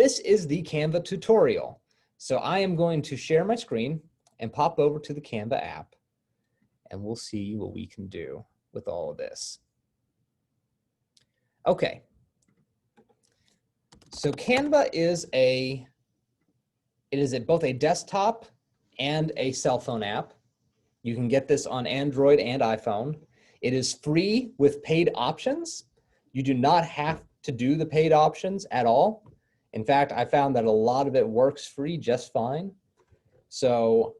This is the Canva tutorial. So I am going to share my screen and pop over to the Canva app, and we'll see what we can do with all of this. Okay. So Canva is both a desktop and a cell phone app. You can get this on Android and iPhone. It is free with paid options. You do not have to do the paid options at all. In fact, I found that a lot of it works free just fine. So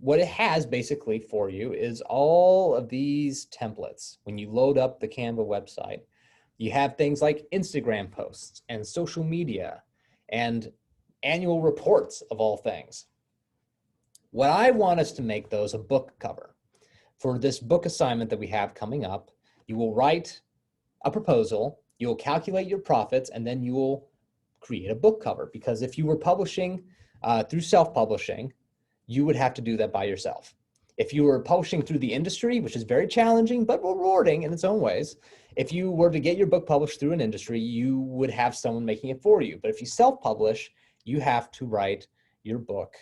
what it has basically for you is all of these templates. When you load up the Canva website, you have things like Instagram posts and social media and annual reports of all things. What I want us to make those a book cover. For this book assignment that we have coming up, you will write a proposal, you will calculate your profits, and then you will create a book cover. Because if you were publishing through self-publishing, you would have to do that by yourself. If you were publishing through the industry, which is very challenging but rewarding in its own ways, if you were to get your book published through an industry, you would have someone making it for you. But if you self-publish, you have to write your book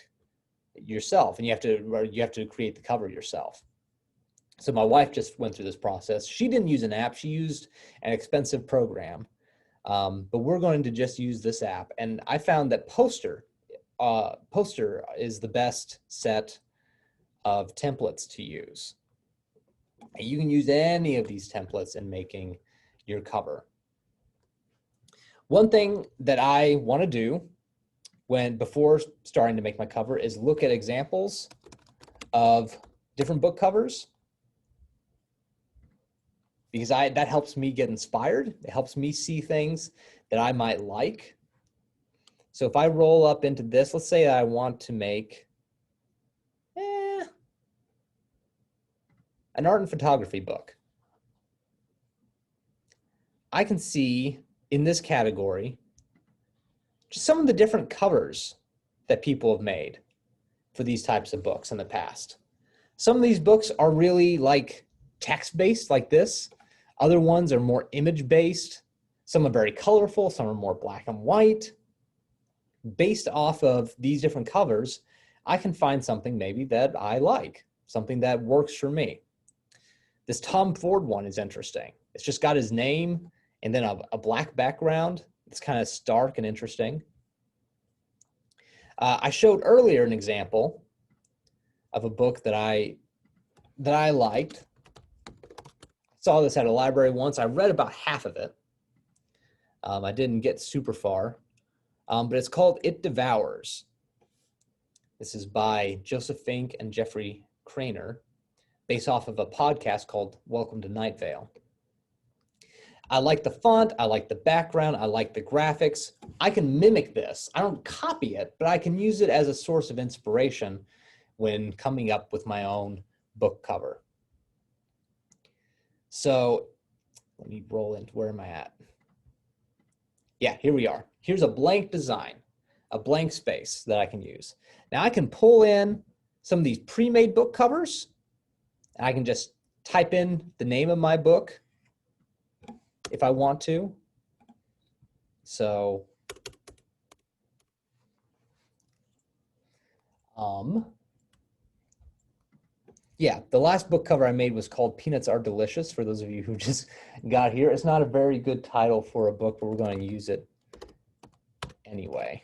yourself, and you have to create the cover yourself. So my wife just went through this process. She didn't use an app, she used an expensive program. But we're going to just use this app. And I found that Poster is the best set of templates to use. And you can use any of these templates in making your cover. One thing that I want to do before starting to make my cover is look at examples of different book covers, because that helps me get inspired. It helps me see things that I might like. So if I roll up into this, let's say I want to make an art and photography book. I can see in this category just some of the different covers that people have made for these types of books in the past. Some of these books are really like text-based like this. Other ones are more image-based. Some are very colorful, some are more black and white. Based off of these different covers, I can find something maybe that I like, something that works for me. This Tom Ford one is interesting. It's just got his name and then a black background. It's kind of stark and interesting. I showed earlier an example of a book that I liked. I saw this at a library once. I read about half of it. I didn't get super far, but it's called It Devours. This is by Joseph Fink and Jeffrey Cranor, based off of a podcast called Welcome to Night Vale. I like the font, I like the background, I like the graphics. I can mimic this. I don't copy it, but I can use it as a source of inspiration when coming up with my own book cover. So let me roll into, where am I at? Yeah, here we are. Here's a blank design, a blank space that I can use. Now I can pull in some of these pre-made book covers, and I can just type in the name of my book if I want to. So, yeah, the last book cover I made was called Peanuts Are Delicious, for those of you who just got here. It's not a very good title for a book, but we're going to use it anyway.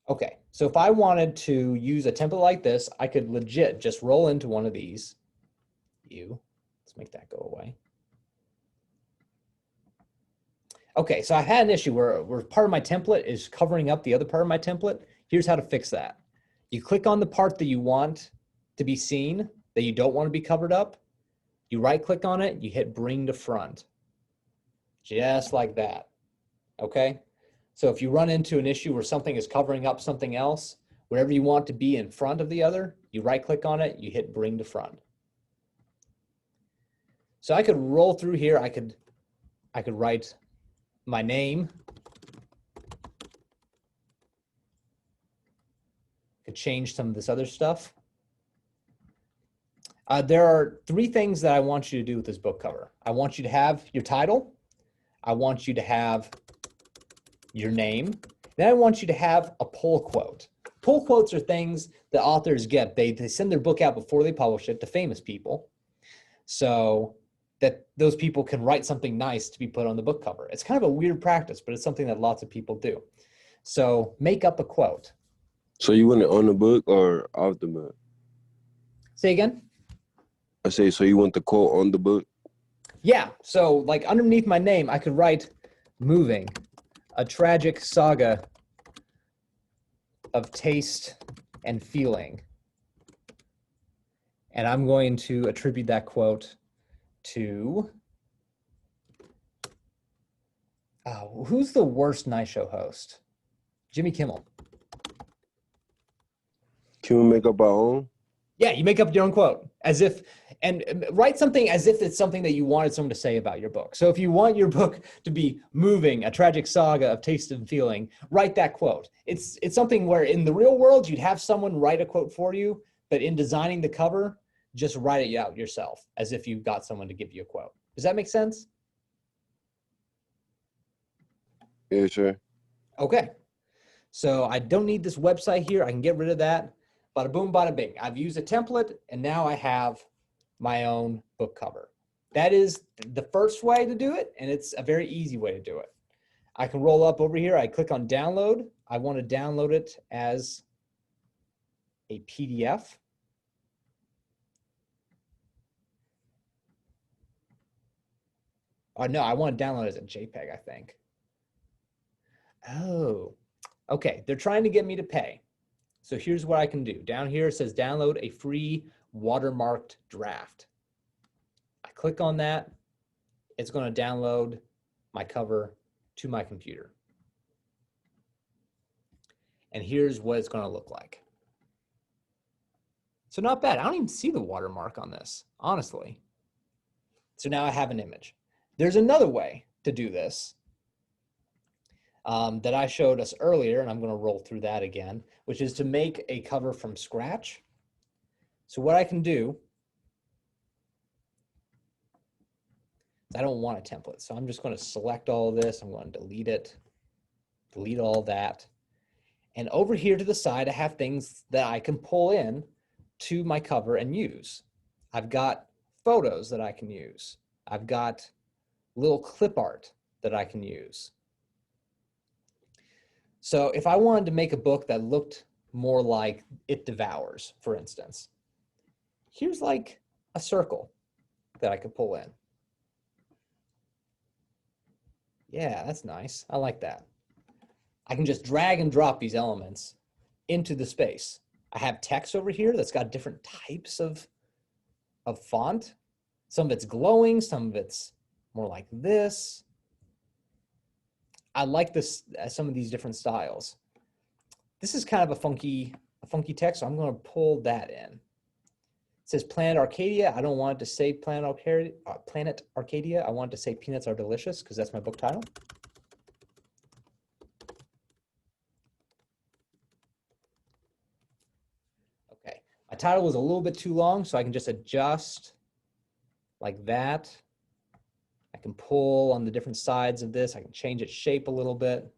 Okay, so if I wanted to use a template like this, I could legit just roll into one of these. Let's make that go away. Okay, so I had an issue where part of my template is covering up the other part of my template. Here's how to fix that. You click on the part that you want to be seen, that you don't want to be covered up. You right click on it, you hit bring to front. Just like that, okay? So if you run into an issue where something is covering up something else, whatever you want to be in front of the other, you right click on it, you hit bring to front. So I could roll through here, I could write my name, could change some of this other stuff. There are three things that I want you to do with this book cover. I want you to have your title. I want you to have your name. Then I want you to have a pull quote. Pull quotes are things that authors get. They send their book out before they publish it to famous people, so that those people can write something nice to be put on the book cover. It's kind of a weird practice, but it's something that lots of people do. So make up a quote. So you want it on the book or off the book? Say again? I say, so you want the quote on the book? Yeah, so like underneath my name, I could write moving, a tragic saga of taste and feeling. And I'm going to attribute that quote to, who's the worst Night Show host? Jimmy Kimmel. Can we make up our own? Yeah, you make up your own quote as if, and write something as if it's something that you wanted someone to say about your book. So if you want your book to be moving, a tragic saga of taste and feeling, write that quote. It's something where in the real world, you'd have someone write a quote for you, but in designing the cover, just write it out yourself as if you got someone to give you a quote. Does that make sense? Yeah, sure. Okay. So I don't need this website here. I can get rid of that. Bada boom, bada bing. I've used a template and now I have my own book cover. That is the first way to do it, and it's a very easy way to do it. I can roll up over here. I click on download. I want to download it as a PDF. Oh, no, I want to download it as a JPEG, I think. Oh, okay. They're trying to get me to pay. So here's what I can do. Down here it says download a free watermarked draft. I click on that. It's going to download my cover to my computer. And here's what it's going to look like. So not bad. I don't even see the watermark on this, honestly. So now I have an image. There's another way to do this that I showed us earlier, and I'm going to roll through that again, which is to make a cover from scratch. So what I can do, I don't want a template, so I'm just going to select all of this. I'm going to delete it, delete all that. And over here to the side, I have things that I can pull in to my cover and use. I've got photos that I can use. I've got little clip art that I can use. So if I wanted to make a book that looked more like It Devours, for instance, here's like a circle that I could pull in. Yeah, that's nice. I like that. I can just drag and drop these elements into the space. I have text over here that's got different types of font. Some of it's glowing, some of it's more like this. I like this, some of these different styles. This is kind of a funky text, so I'm going to pull that in. It says Planet Arcadia. I don't want it to say Planet Arcadia. I want it to say Peanuts Are Delicious because that's my book title. Okay, my title was a little bit too long, so I can just adjust like that. I can pull on the different sides of this. I can change its shape a little bit.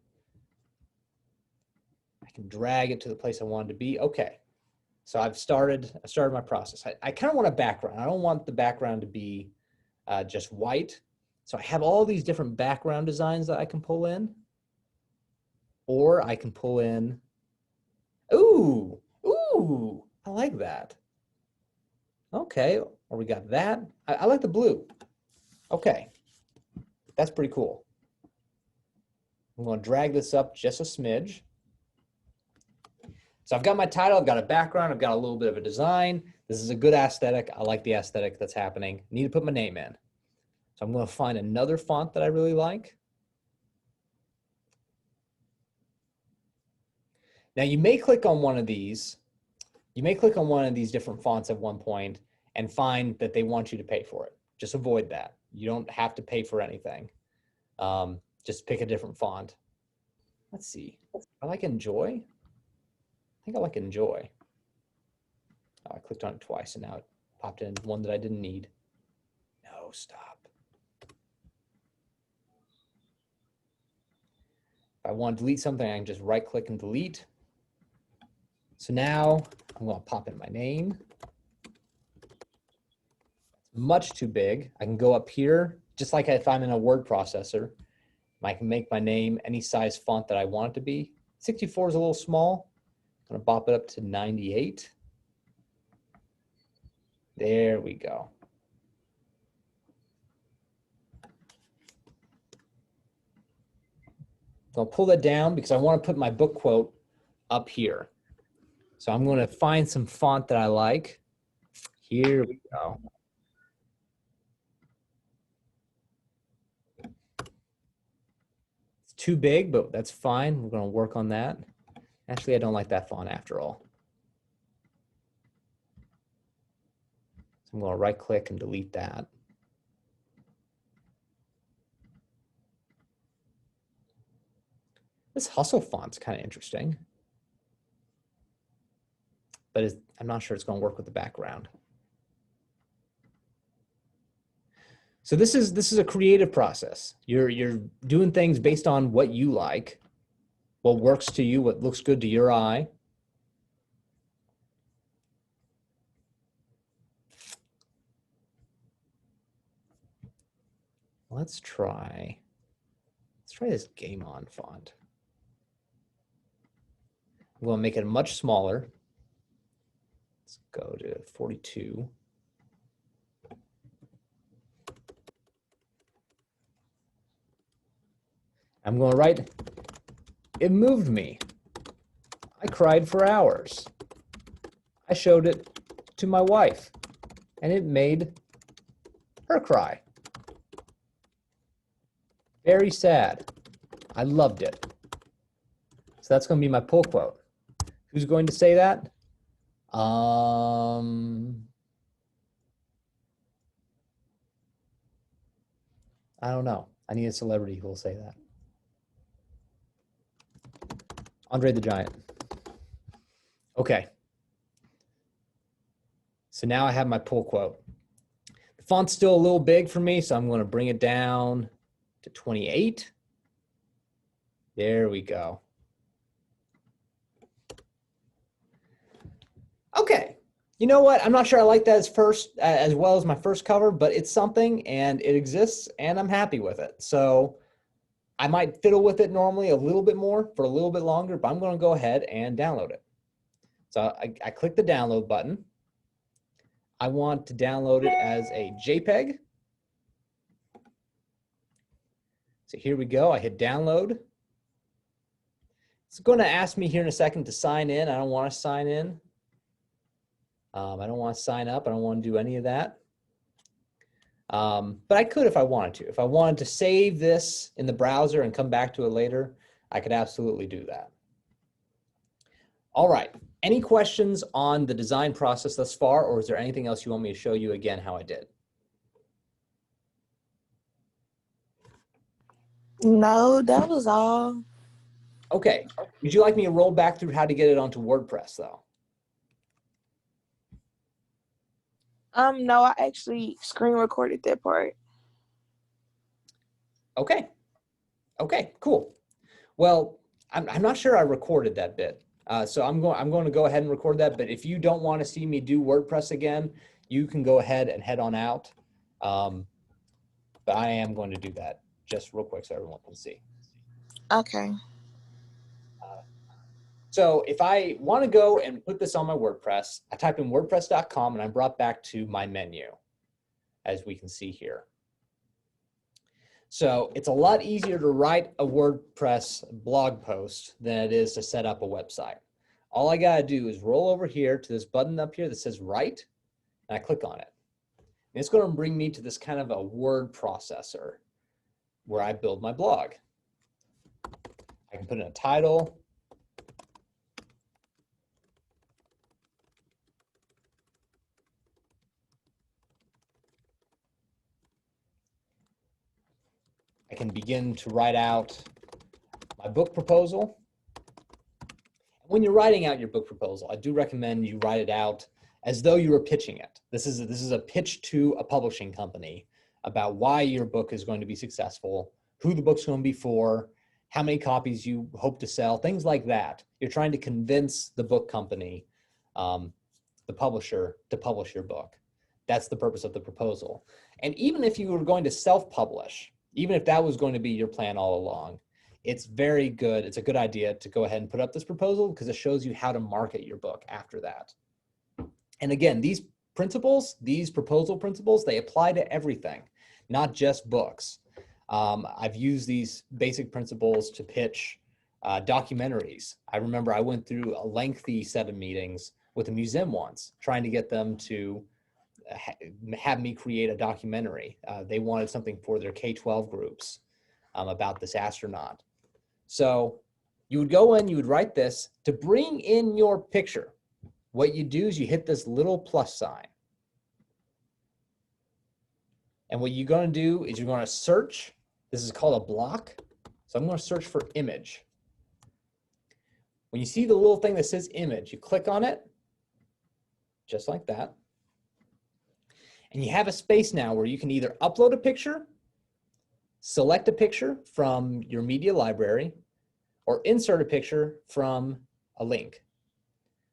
I can drag it to the place I want it to be. Okay, so I started my process. I kind of want a background. I don't want the background to be just white. So I have all these different background designs that I can pull in. Or I can pull in, ooh, I like that. Okay, or we got that. I like the blue. Okay. That's pretty cool. I'm going to drag this up just a smidge. So I've got my title, I've got a background, I've got a little bit of a design. This is a good aesthetic. I like the aesthetic that's happening. Need to put my name in. So I'm going to find another font that I really like. Now you may click on one of these. You may click on one of these different fonts at one point and find that they want you to pay for it. Just avoid that. You don't have to pay for anything. Just pick a different font. Let's see. I like Enjoy. I think I like Enjoy. Oh, I clicked on it twice and now it popped in one that I didn't need. No, stop. If I want to delete something, I can just right click and delete. So now I'm going to pop in my name. Much too big. I can go up here, just like if I'm in a word processor. I can make my name any size font that I want it to be. 64 is a little small. I'm going to bop it up to 98. There we go. So I'll pull that down because I want to put my book quote up here. So I'm going to find some font that I like. Here we go. It's too big, but that's fine. We're going to work on that. Actually, I don't like that font after all. So I'm going to right click and delete that. This Hustle font's kind of interesting, but I'm not sure it's going to work with the background. So this is a creative process. You're doing things based on what you like, what works to you, what looks good to your eye. Let's try this Game On font. I'm going to make it much smaller. Let's go to 42. I'm going to write, it moved me. I cried for hours. I showed it to my wife, and it made her cry. Very sad. I loved it. So that's going to be my pull quote. Who's going to say that? I don't know. I need a celebrity who will say that. Andre the Giant. Okay. So now I have my pull quote. The font's still a little big for me, so I'm going to bring it down to 28. There we go. Okay. You know what? I'm not sure I like that as well as my first cover, but it's something and it exists and I'm happy with it. So I might fiddle with it normally a little bit more for a little bit longer, but I'm going to go ahead and download it. So I click the download button. I want to download it as a JPEG. So here we go. I hit download. It's going to ask me here in a second to sign in. I don't want to sign in. I don't want to sign up. I don't want to do any of that. But I could if I wanted to. If I wanted to save this in the browser and come back to it later, I could absolutely do that. All right. Any questions on the design process thus far, or is there anything else you want me to show you again how I did? No, that was all. Okay. Would you like me to roll back through how to get it onto WordPress, though? No, I actually screen recorded that part. Okay. Okay, cool. Well, I'm not sure I recorded that bit. So I'm going to go ahead and record that. But if you don't want to see me do WordPress again, you can go ahead and head on out. But I am going to do that just real quick so everyone can see. Okay. So if I want to go and put this on my WordPress, I type in wordpress.com and I'm brought back to my menu, as we can see here. So it's a lot easier to write a WordPress blog post than it is to set up a website. All I got to do is roll over here to this button up here that says write, and I click on it. And it's going to bring me to this kind of a word processor where I build my blog. I can put in a title. I can begin to write out my book proposal. When you're writing out your book proposal, I do recommend you write it out as though you were pitching it. This is a pitch to a publishing company about why your book is going to be successful, who the book's going to be for, how many copies you hope to sell, things like that. You're trying to convince the book company, the publisher, to publish your book. That's the purpose of the proposal. And even if you were going to self-publish, even if that was going to be your plan all along, it's very good. It's a good idea to go ahead and put up this proposal because it shows you how to market your book after that. And again, these principles, these proposal principles, they apply to everything, not just books. I've used these basic principles to pitch documentaries. I remember I went through a lengthy set of meetings with a museum once, trying to get them to have me create a documentary. They wanted something for their K-12 groups about this astronaut. So you would go in, you would write this to bring in your picture. What you do is you hit this little plus sign. And what you're going to do is you're going to search. This is called a block. So I'm going to search for image. When you see the little thing that says image, you click on it, just like that. And you have a space now where you can either upload a picture, select a picture from your media library, or insert a picture from a link.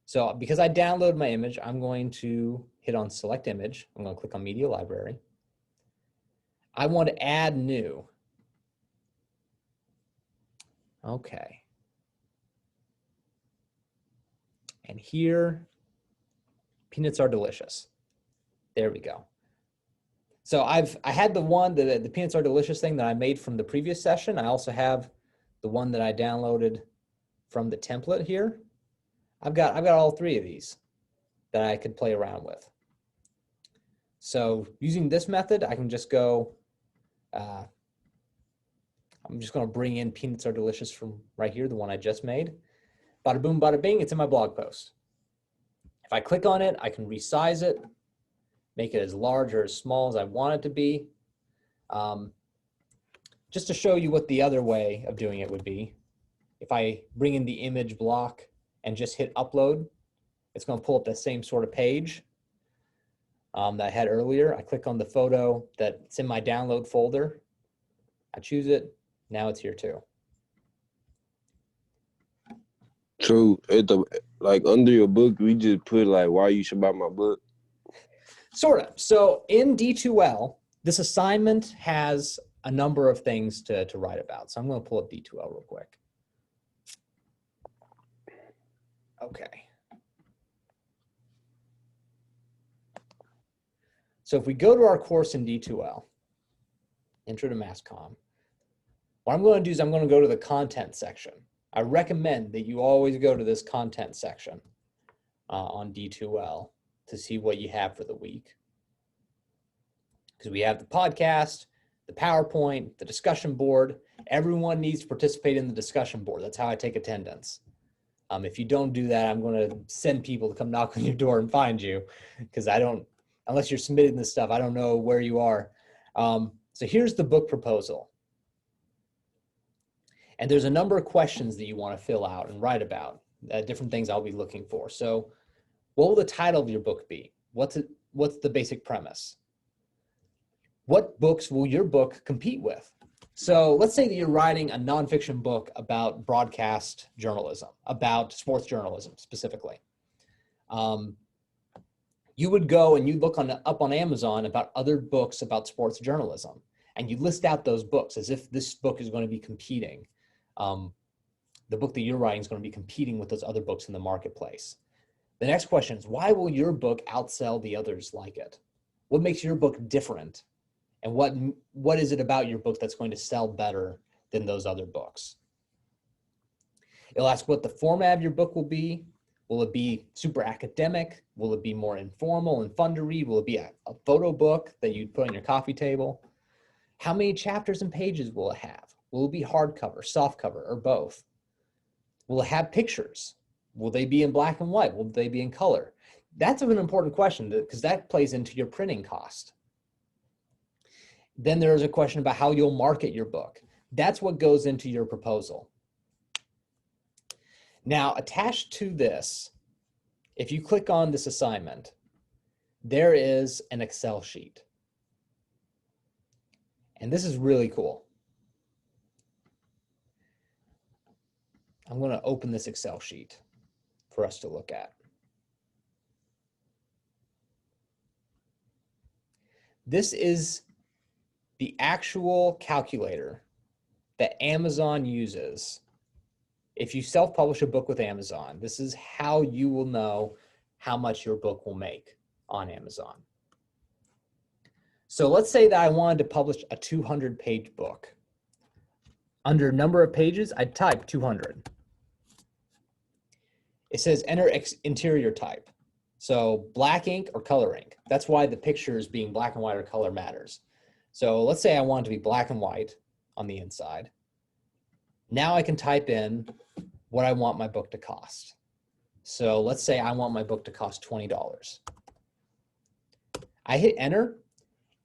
So because I downloaded my image, I'm going to hit on select image. I'm going to click on media library. I want to add new. Okay. And here, peanuts are delicious. There we go. So I had the one, the peanuts are delicious thing that I made from the previous session. I also have the one that I downloaded from the template here. I've got all three of these that I could play around with. So using this method, I can just go, I'm just going to bring in peanuts are delicious from right here, the one I just made. Bada boom, bada bing, it's in my blog post. If I click on it, I can resize it, make it as large or as small as I want it to be. Just to show you what the other way of doing it would be, if I bring in the image block and just hit upload, it's going to pull up that same sort of page that I had earlier. I click on the photo that's in my download folder. I choose it. Now it's here too. So at the under your book, we just put why you should buy my book. Sort of. So in D2L, this assignment has a number of things to write about. So I'm going to pull up D2L real quick. Okay. So if we go to our course in D2L, Intro to Mass Comm, what I'm going to do is I'm going to go to the content section. I recommend that you always go to this content section on D2L to see what you have for the week. Because we have the podcast, the PowerPoint, the discussion board. Everyone needs to participate in the discussion board. That's how I take attendance. If you don't do that, I'm going to send people to come knock on your door and find you, because I don't, unless you're submitting this stuff, I don't know where you are. So here's the book proposal. And there's a number of questions that you want to fill out and write about, different things I'll be looking for. So what will the title of your book be? What's the basic premise? What books will your book compete with? So let's say that you're writing a nonfiction book about broadcast journalism, about sports journalism specifically. You would go and you look up on Amazon about other books about sports journalism, and you list out those books as if this book is going to be competing. The book that you're writing is going to be competing with those other books in the marketplace. The next question is, why will your book outsell the others like it? What makes your book different? And what is it about your book that's going to sell better than those other books? It'll ask what the format of your book will be. Will it be super academic? Will it be more informal and fun to read? Will it be a photo book that you'd put on your coffee table? How many chapters and pages will it have? Will it be hardcover, softcover, or both? Will it have pictures? Will they be in black and white? Will they be in color? That's an important question because that plays into your printing cost. Then there's a question about how you'll market your book. That's what goes into your proposal. Now, attached to this, if you click on this assignment, there is an Excel sheet. And this is really cool. I'm going to open this Excel sheet for us to look at. This is the actual calculator that Amazon uses. If you self-publish a book with Amazon, this is how you will know how much your book will make on Amazon. So let's say that I wanted to publish a 200-page book. Under number of pages, I'd type 200. It says enter interior type. So black ink or color ink. That's why the pictures being black and white or color matters. So let's say I want it to be black and white on the inside. Now I can type in what I want my book to cost. So let's say I want my book to cost $20. I hit enter,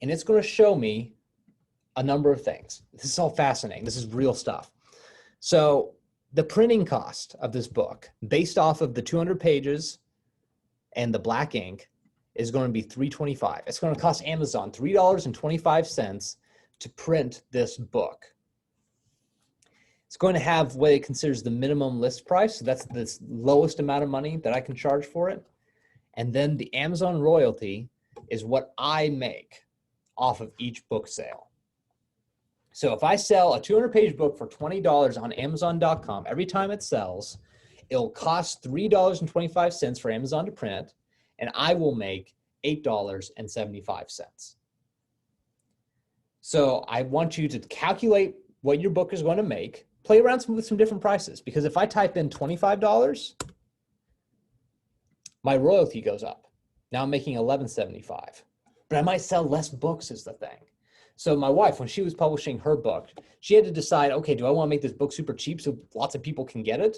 and it's going to show me a number of things. This is all fascinating. This is real stuff. So the printing cost of this book, based off of the 200 pages and the black ink, is going to be $3.25. It's going to cost Amazon $3.25 to print this book. It's going to have what it considers the minimum list price. So that's the lowest amount of money that I can charge for it. And then the Amazon royalty is what I make off of each book sale. So if I sell a 200-page book for $20 on Amazon.com, every time it sells, it'll cost $3.25 for Amazon to print, and I will make $8.75. So I want you to calculate what your book is going to make, play around with some different prices, because if I type in $25, my royalty goes up. Now I'm making $11.75, but I might sell less books is the thing. So my wife, when she was publishing her book, she had to decide, okay, do I want to make this book super cheap so lots of people can get it?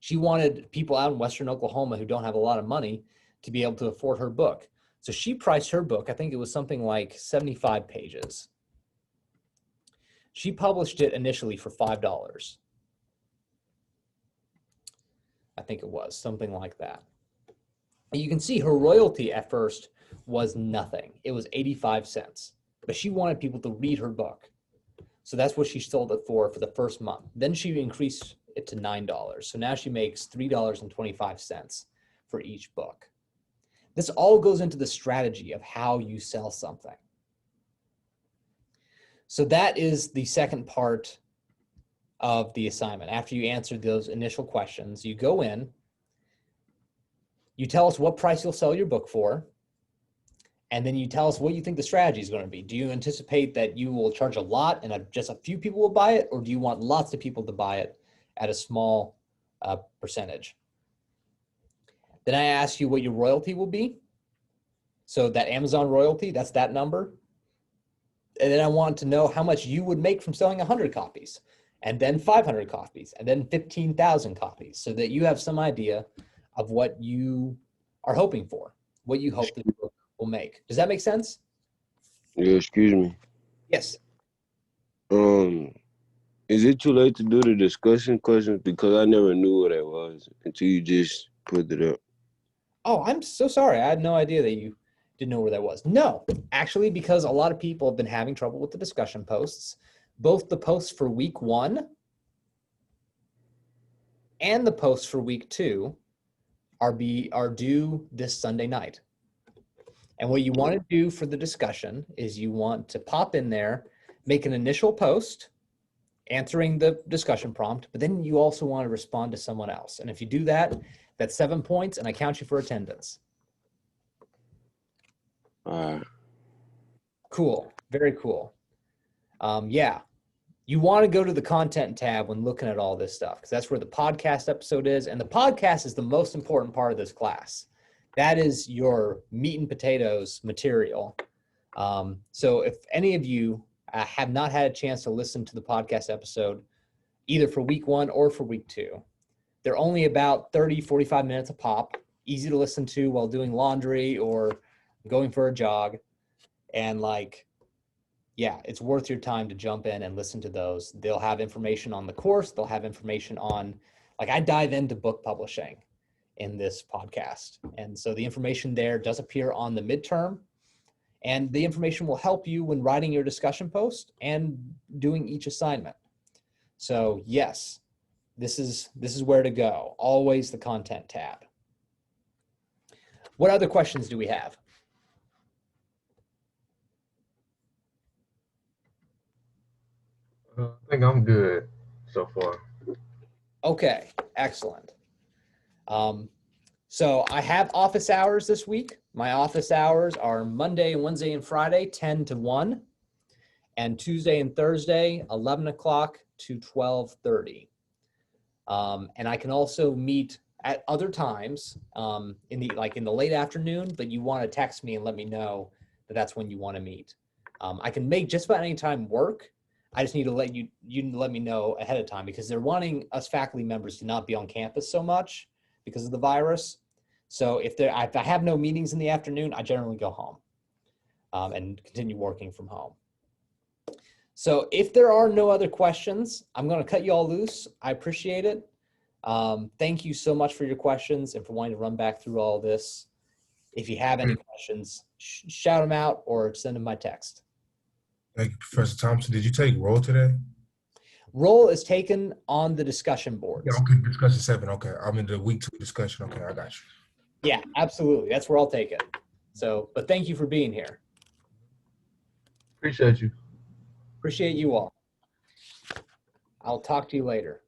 She wanted people out in Western Oklahoma who don't have a lot of money to be able to afford her book. So she priced her book, I think it was something like 75 pages. She published it initially for $5. I think it was something like that. And you can see her royalty at first was nothing. It was 85 cents, but she wanted people to read her book. So that's what she sold it for the first month. Then she increased it to $9. So now she makes $3.25 for each book. This all goes into the strategy of how you sell something. So that is the second part of the assignment. After you answer those initial questions, you go in, you tell us what price you'll sell your book for, and then you tell us what you think the strategy is going to be. Do you anticipate that you will charge a lot and just a few people will buy it, or do you want lots of people to buy it at a small percentage? Then I ask you what your royalty will be. So that Amazon royalty, that's that number. And then I want to know how much you would make from selling 100 copies, and then 500 copies, and then 15,000 copies, so that you have some idea of what you are hoping for, what you hope the book will make. Does that make sense? Yeah, excuse me. Yes. Is it too late to do the discussion questions? Because I never knew what it was until you just put it up. Oh, I'm so sorry. I had no idea that you didn't know where that was. No, actually, because a lot of people have been having trouble with the discussion posts. Both the posts for week 1 and the posts for week 2 are due this Sunday night. And what you want to do for the discussion is you want to pop in there, make an initial post answering the discussion prompt, but then you also want to respond to someone else. And if you do that, that's 7 points, and I count you for attendance. Cool. Very cool. Yeah. You want to go to the content tab when looking at all this stuff, because that's where the podcast episode is. And the podcast is the most important part of this class. That is your meat and potatoes material. So if any of you have not had a chance to listen to the podcast episode, either for week 1 or for week 2, they're only about 30, 45 minutes a pop, easy to listen to while doing laundry or going for a jog. And yeah, it's worth your time to jump in and listen to those. They'll have information on the course. They'll have information on, I dive into book publishing in this podcast. And so the information there does appear on the midterm, and the information will help you when writing your discussion post and doing each assignment. So yes, this is where to go. Always the content tab. What other questions do we have? I think I'm good so far. Okay, excellent. So I have office hours this week. My office hours are Monday, Wednesday, and Friday, 10 to 1, and Tuesday and Thursday, 11 o'clock to 12:30. And I can also meet at other times in the late afternoon, but you want to text me and let me know that that's when you want to meet. I can make just about any time work. I just need to let you let me know ahead of time, because they're wanting us faculty members to not be on campus so much because of the virus. So if I have no meetings in the afternoon, I generally go home and continue working from home. So if there are no other questions, I'm going to cut you all loose. I appreciate it. Thank you so much for your questions and for wanting to run back through all this. If you have any questions, shout them out or send them my text. Thank you, Professor Thompson. Did you take roll today? Roll is taken on the discussion boards. Yeah, okay, discussion 7. Okay, I'm in the week 2 discussion. Okay, I got you. Yeah, absolutely. That's where I'll take it. So, but thank you for being here. Appreciate you. Appreciate you all. I'll talk to you later.